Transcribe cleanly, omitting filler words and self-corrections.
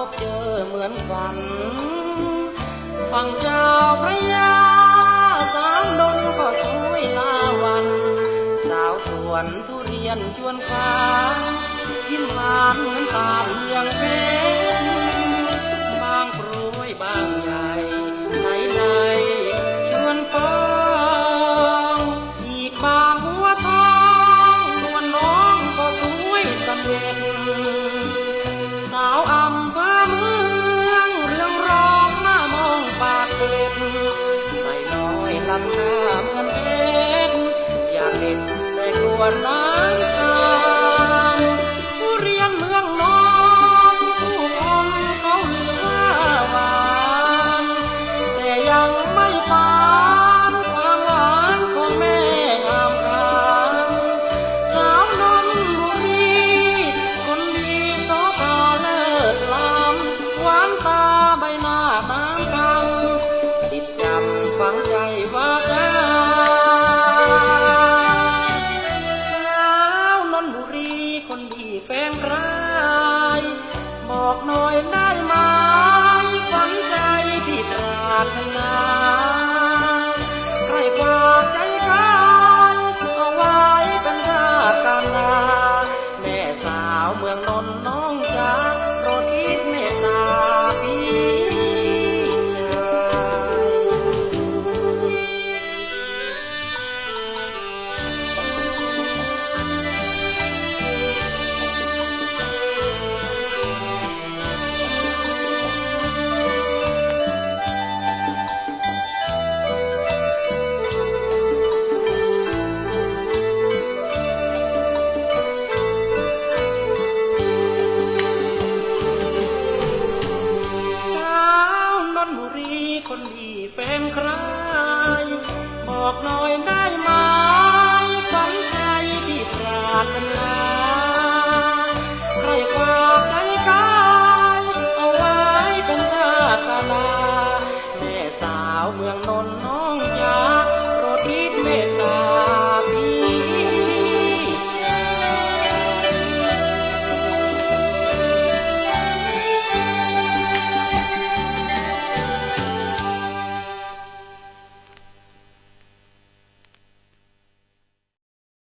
บเจอเหมือนฝันฝั่งเจ้าพระยาสาวดนก็สวยลาวันสาวสวนทุเรียนชวนฟ้ายิ้มหวานเหมือนตาเมืองเพชรบางกรวยบางใหญ่ไหนชวนฟ้องอีกบางหัวทองนวลน้องก็สวยสำเร็จสาวอำเภอเมืองเรื่องรองหน้ามองปากเกร็ดใส่น้อยลำหน้าเหมือนเพชรอยากเด็ดแต่กลัวน้